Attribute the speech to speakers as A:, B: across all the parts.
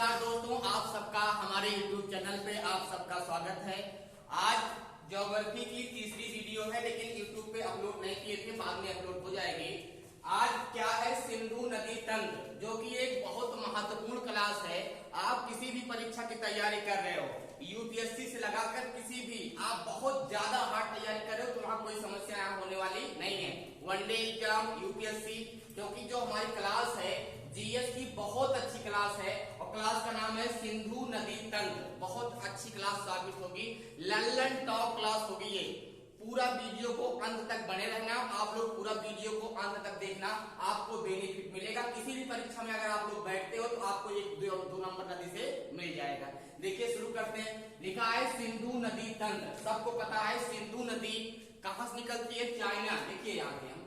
A: नमस्कार दोस्तों, आप सबका हमारे YouTube चैनल पे आप सबका स्वागत है। आज ज्योग्राफी की तीसरी वीडियो है, लेकिन YouTube पे अपलोड नहीं किए थे, बाद में अपलोड हो जाएगी। आज क्या है, सिंधु नदी तंत्र, जो कि एक बहुत महत्वपूर्ण क्लास है। आप किसी भी परीक्षा की तैयारी कर रहे हो, यूपीएससी से लगाकर किसी भी, आप बहुत ज्यादा हार्ड तैयारी कर रहे हो, तो वहां कोई समस्या यहाँ होने वाली नहीं है। वनडे एग्जाम, यूपीएससी, क्योंकि जो हमारी क्लास है जीएस की बहुत अच्छी क्लास है, और क्लास का नाम है सिंधु नदी तंत्र। बहुत अच्छी क्लास साबित होगी, लल्लन टॉप क्लास होगी ये। पूरा वीडियो को अंत तक बने रहना, आप लोग पूरा वीडियो को अंत तक देखना, आपको बेनिफिट मिलेगा। किसी भी परीक्षा में अगर आप लोग बैठते हो तो आपको एक दो नंबर नदी से मिल जाएगा। देखिए शुरू करते हैं। लिखा है सिंधु नदी तंत्र। सबको पता है सिंधु नदी कहां से निकलती है, चाइना। देखिए यहाँ पे हम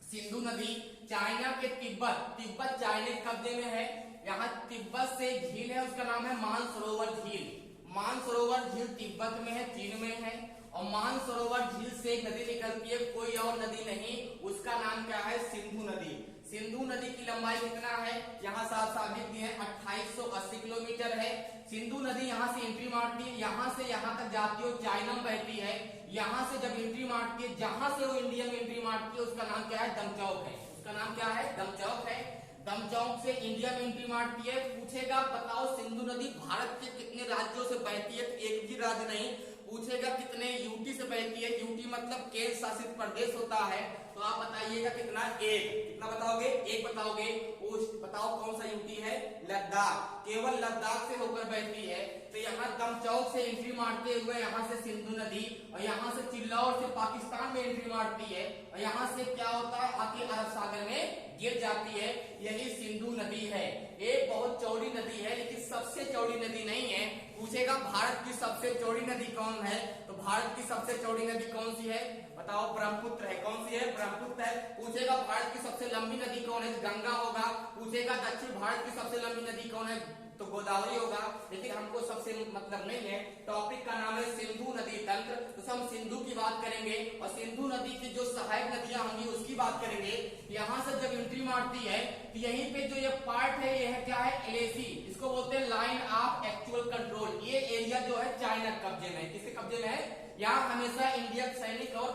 A: सिंधु नदी चाइना के तिब्बत चाइना के कब्जे में है। यहाँ तिब्बत से झील है, उसका नाम है मानसरोवर झील। मानसरोवर झील तिब्बत में है, चीन में है। और मानसरोवर झील से एक नदी निकलती है, कोई और नदी नहीं, उसका नाम क्या है, सिंधु नदी। सिंधु नदी की लंबाई कितना है, यहाँ साबित किए हैं, 2880 किलोमीटर है। सिंधु नदी यहाँ से एंट्री मारती है, यहाँ से यहाँ तक जाती है, चाइना में बहती है। यहाँ से जब एंट्री मारती है, जहां से वो इंडिया में एंट्री मारती है, उसका नाम क्या है, दमचौक है। उसका नाम क्या है, दमचौक है। दमचौक से इंडिया में एंट्री मारती है। पूछेगा बताओ सिंधु नदी भारत के कितने राज्यों से बहती है, तो एक भी राज्य नहीं पूछेगा, कितने यूटी से बहती है। यूटी मतलब केंद्र शासित प्रदेश होता है, तो आप बताइएगा कितना, एक। कितना बताओगे, एक बताओगे। बताओ कौन सा यूटी है, लद्दाख। केवल लद्दाख से होकर बहती है। तो यहाँ दमचौक से एंट्री मारते हुए यहाँ से सिंधु नदी, और यहाँ से चिल्लौर से पाकिस्तान में एंट्री मारती है, और यहाँ से क्या होता है, आके अरब सागर में गिर जाती है। यही सिंधु नदी है। एक बहुत चौड़ी नदी है, लेकिन सबसे चौड़ी नदी नहीं है। पूछेगा भारत की सबसे चौड़ी नदी कौन है, तो भारत की सबसे चौड़ी नदी कौन सी है, बताओ, ब्रह्मपुत्र है। कौन सी है, ब्रह्मपुत्र है। पूछेगा भारत की सबसे लंबी नदी कौन है, गंगा होगा। पूछेगा दक्षिण भारत की सबसे लंबी नदी कौन है, तो गोदावरी होगा। लेकिन हमको सबसे मतलब नहीं है, टॉपिक का नाम है सिंधु नदी तंत्र, तो हम सिंधु की बात करेंगे, और सिंधु नदी की जो सहायक नदियां होंगी उसकी बात करेंगे। यहाँ से जब एंट्री मारती है, तो यहीं पे जो ये पार्ट है, यह क्या है, एलएसी, इसको बोलते हैं लाइन ऑफ एक्चुअल कंट्रोल। ये एरिया जो है चाइना कब्जे में है। किसके कब्जे में है, यहाँ हमेशा इंडिया के सैनिक और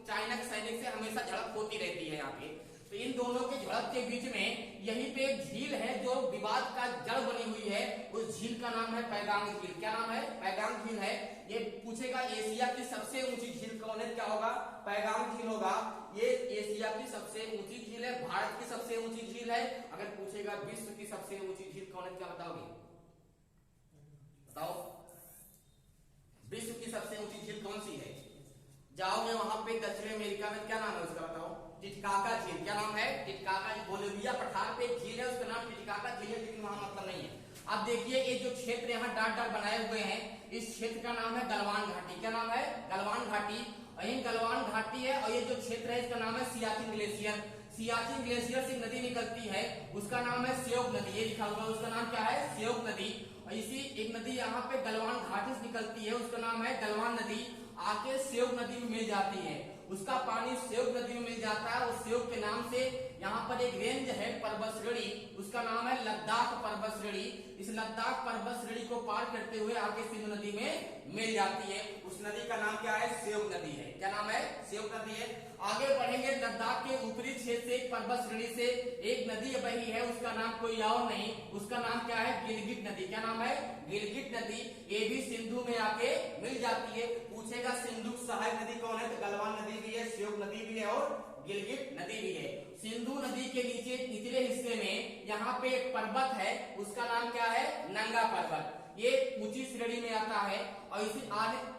A: चाइना के सैनिक से हमेशा झड़प होती रहती है यहाँ पे। तो इन दोनों के झड़प के बीच में यहीं पे एक झील है जो विवाद का जड़ बनी हुई है। उस झील का नाम है पैगांग झील। क्या नाम है, पैगांग झील है। ये पूछेगा एशिया की सबसे ऊंची झील कौन है, क्या होगा, पैगांग झील होगा। ये एशिया की सबसे ऊंची झील है। भारत की सबसे ऊंची झील है। अगर पूछेगा विश्व की सबसे ऊंची झील कौन है, क्या बताओगे, बताओ, विश्व की सबसे ऊंची झील कौन सी है। जाओगे वहां पे दक्षिण अमेरिका में, क्या नाम है उसका, बताओ, टिटकाका झील। क्या नाम है, टिटकाका। बोलिविया पठार पे झील है, उसका नाम टिटकाका झील है, लेकिन वहां मतलब नहीं है। अब देखिए ये जो क्षेत्र यहाँ डाट डाट बनाए हुए हैं, इस क्षेत्र का नाम है गलवान घाटी। क्या नाम है, गलवान घाटी। और ये गलवान घाटी है, और ये जो क्षेत्र है इसका नाम है सियाचिन ग्लेशियर। सियाचिन ग्लेशियर से नदी निकलती है, उसका नाम है श्योक नदी। ये लिखा हुआ है, उसका नाम क्या है, श्योक नदी। और इसी एक नदी यहाँ पे गलवान घाटी से निकलती है, उसका नाम है गलवान नदी। आके श्योक नदी में मिल जाती है, उसका पानी श्योक नदी में मिल जाता है। उस श्योक के नाम से यहाँ पर एक रेंज है, पर्वत श्रेणी, उसका नाम है लद्दाख पर्वत श्रेणी। इस लद्दाख पर्वत श्रेणी को पार करते हुए आगे सिंधु नदी में मिल जाती है। उस नदी का नाम क्या है, श्योक नदी है। क्या नाम है, श्योक नदी है। आगे बढ़ेंगे, लद्दाख के ऊपरी क्षेत्र से पर्वत श्रेणी से एक नदी बही है, उसका नाम कोई और नहीं, उसका नाम क्या है, गिलगित नदी। क्या नाम है, गिलगित नदी। ये भी सिंधु में आके मिल जाती है। पूछेगा सिंधु सहायक नदी कौन है, तो गलवान नदी भी है, श्योक नदी भी है, और गिलगित नदी भी है। सिंधु नदी के नीचे निचले हिस्से में यहाँ पे एक पर्वत है, उसका नाम क्या है, नंगा पर्वत। ये ऊंची श्रेणी में आता है। और इसी आगे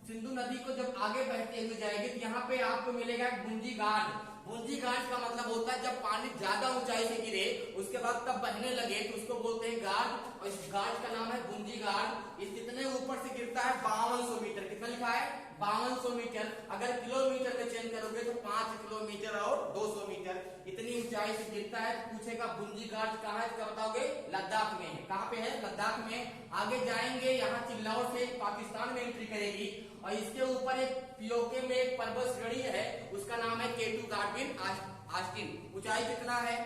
A: सिंधु नदी को जब आगे बहते हुए जाएगी, तो यहाँ पे आपको मिलेगा गुंजी घाट। गुंजी घाट का मतलब होता है जब पानी ज्यादा ऊंचाई से गिरे, उसके बाद तब बहने लगे, तो उसको बोलते हैं घाट। और इस घाट का नाम है गुंजी घाट। इस कितने ऊपर से गिरता है, 5200 मीटर। कितना लिखा है, 5200 मीटर। अगर किलोमीटर में चेंज करोगे तो 5 किलोमीटर और 200 मीटर, इतनी ऊंचाई से गिरता है। पूछेगा गुंजी घाट कहाँ है, क्या बताओगे, लद्दाख में है। कहाँ पे है, लद्दाख में। आगे जाएंगे, यहाँ चिल्लौर से पाकिस्तान में एंट्री करेगी, और इसके ऊपर एक पीओके में एक पर्वत श्रेणी है, उसका नाम है केटू गार्डविन आस्टिन। ऊंचाई कितना है,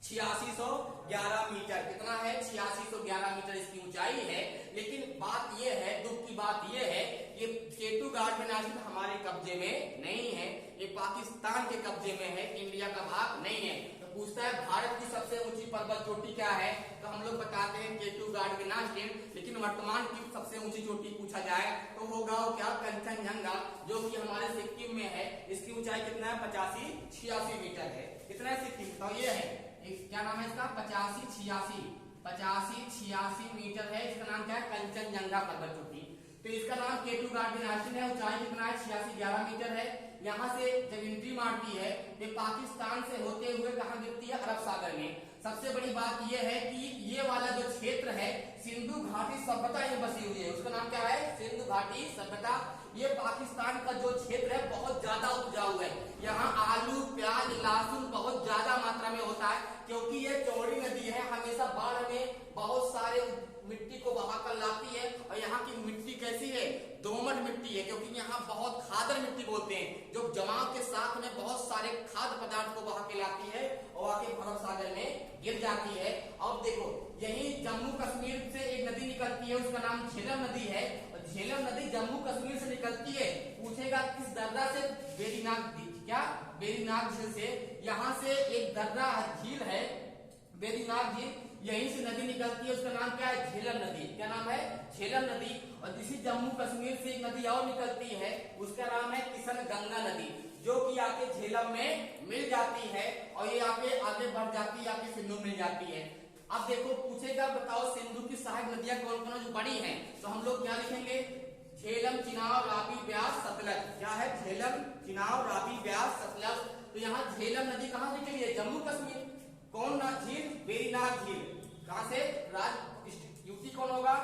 A: 8611 मीटर। कितना है? 8611 मीटर इसकी ऊंचाई है। लेकिन बात यह है, दुख की बात यह है, ये केटू गार्ड में नासिर हमारे कब्जे में नहीं है, ये पाकिस्तान के कब्जे में है, इंडिया का भाग नहीं है। तो पूछता है भारत की सबसे ऊंची पर्वत चोटी क्या है? तो हम लोग बताते हैं केटू गार्ड में नासिर, लेकिन वर्तमान की सबसे ऊंची चोटी पूछा जाए तो होगा वो क्या? कंचनजंगा, जो कि हमारे सिक्किम में है। इसकी ऊंचाई कितना है? 85-86 मीटर है। कितना है सिक्किम? तो ये है, क्या नाम है इसका? 85-86 मीटर है। इसका नाम क्या है? कंचनजंगा पर्वत चोटी। तो इसका नाम केटू गार्ड में नासिर है। ऊंचाई कितना है? 8611 मीटर है। यहाँ से जब एंट्री मारती है ये पाकिस्तान से होते हुए कहाँ गिरती है? अरब सागर में। सबसे बड़ी बात यह है कि ये वाला जो क्षेत्र है सिंधु घाटी सभ्यता ये बसी हुई है। उसका नाम क्या है? सिंधु घाटी सभ्यता। ये पाकिस्तान का जो क्षेत्र है बहुत ज्यादा उपजाऊ है। यहाँ आलू, प्याज, लहसुन बहुत ज्यादा मात्रा में होता है, क्योंकि ये चौड़ी नदी है। हमेशा बाढ़ में बहुत सारे मिट्टी को बहा कर लाती है। और यहाँ की मिट्टी कैसी है? दोमट मिट्टी है, क्योंकि यहाँ बहुत खादर मिट्टी बोलते हैं, जो जमाव के साथ में बहुत सारे खाद्य पदार्थ को बहा के लाती है और आके अरब सागर में गिर जाती है। अब देखो, यही जम्मू कश्मीर से एक नदी निकलती है, उसका नाम झेलम नदी है। और झेलम नदी जम्मू कश्मीर से निकलती है। पूछेगा किस दर्रा से? वेरीनाग, क्या? वेरीनाग झील से। यहाँ से एक दर्रा झील है, वेरीनाग झील, यहीं से नदी निकलती है। उसका नाम क्या है? झेलम नदी। क्या नाम है? झेलम नदी। और इसी जम्मू कश्मीर से एक नदी और निकलती है, उसका नाम है किशनगंगा नदी, जो कि आके झेलम में मिल जाती है और ये आगे बढ़ जाती है, आके सिंधु मिल जाती है। अब देखो, पूछेगा बताओ सिंधु की सहायक नदियां कौन कौन जो बड़ी हैं? तो हम लोग क्या लिखेंगे? झेलम, चिनाब, रावी, ब्यास, सतलज। क्या है? झेलम, चिनाब, रावी, ब्यास, सतलज। तो यहाँ झेलम नदी कहाँ से निकली है? जम्मू कश्मीर। कौन झील? वेरीनाग झील। कहां से? यूटी कौन होगा?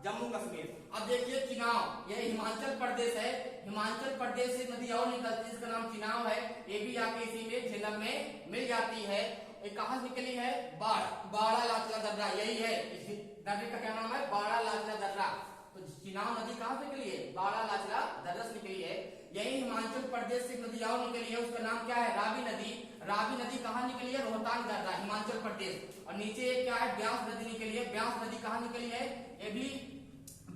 A: जम्मू कश्मीर। अब देखिए चिनाब, यह हिमाचल प्रदेश है। हिमाचल प्रदेश से नदी और निकलती है, इसका नाम चिनाब है। ये भी आके इसी में झेलम में मिल जाती है। ये कहां से निकली है? बाड़ा लाचला दर्रा, यही है। इस दर्रे का क्या नाम है? बाड़ा लाचला दर्रा। तो चिनाब नदी कहां से निकली है? बाड़ा लाचला दर्रा से निकली है। यही हिमाचल प्रदेश से नदी और निकली है, उसका नाम क्या है? रावी नदी। रावी नदी कहाँ निकली है? रोहतांग दर्रा, हिमाचल प्रदेश। और नीचे क्या है? ब्यास नदी निकली है। ब्यास नदी कहाँ निकली है? ये भी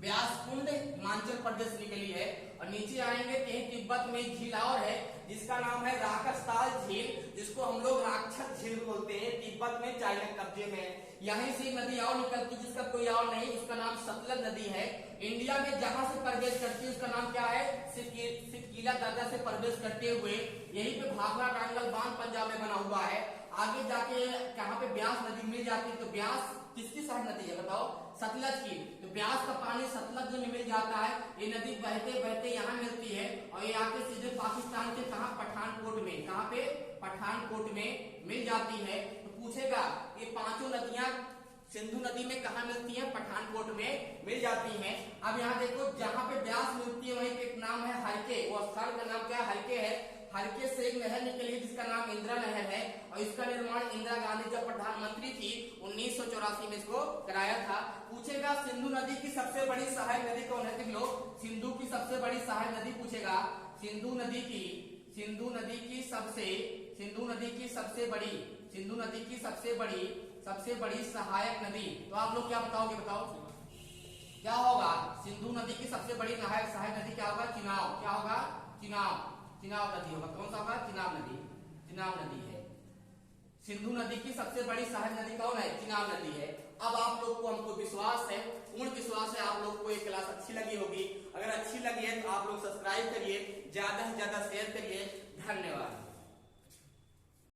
A: ब्यास कुंड, हिमाचल प्रदेश निकली है। और नीचे आएंगे कहीं तिब्बत में झील और है, जिसका नाम है राक्षसताल झील, जिसको हम लोग राक्षस झील बोलते हैं। तिब्बत में, चाइना कब्जे में। यहीं से नदी और निकलती है, जिसका कोई और नहीं, उसका नाम सतलज नदी है। इंडिया में जहां से प्रवेश करती है उसका नाम क्या है? सिरकिला दर्रा से प्रवेश करते हुए यहीं पे भाखड़ा टांगल बांध पंजाब में बना हुआ है। आगे जाके कहाँ पे ब्यास नदी मिल जाती है। तो ब्यास किसकी सहायक नदी है बताओ? सतलज की। तो ब्यास का पानी सतलज में मिल जाता है। ये नदी बहते बहते यहाँ मिलती है और ये आके सीधे पाकिस्तान के कहा? पठानकोट में। कहाँ पे? पठानकोट में मिल जाती है। तो पूछेगा ये पांचों नदियां सिंधु नदी में कहा मिलती है? पठानकोट में मिल जाती हैं। अब यहाँ देखो, जहाँ पे ब्यास मिलती है वहीं पे एक नाम है हरके, वो स्थान का नाम क्या है? हरके है। हरके से एक नहर निकली है जिसका नाम इंदिरा नहर है, और इसका निर्माण इंदिरा गांधी जब प्रधानमंत्री थी 1984 में इसको कराया था। पूछेगा सिंधु नदी की सबसे बड़ी सहायक नदी कौन है? देख लो, सिंधु की सबसे बड़ी सहायक नदी पूछेगा। सिंधु नदी की सबसे बड़ी सहायक नदी। तो आप लोग क्या बताओगे? बताओ क्या होगा? सिंधु नदी की सबसे बड़ी सहायक नदी क्या होगा? चिनाब। क्या होगा? चिनाब नदी होगा। कौन सा होगा? चिनाब नदी है। सिंधु नदी की सबसे बड़ी सहायक नदी कौन है? चिनाब नदी है। अब आप लोग को हमको विश्वास है, पूर्ण विश्वास है, आप लोग को ये क्लास अच्छी लगी होगी। अगर अच्छी लगी है तो आप लोग सब्सक्राइब करिए, ज्यादा से ज्यादा शेयर करिए। धन्यवाद।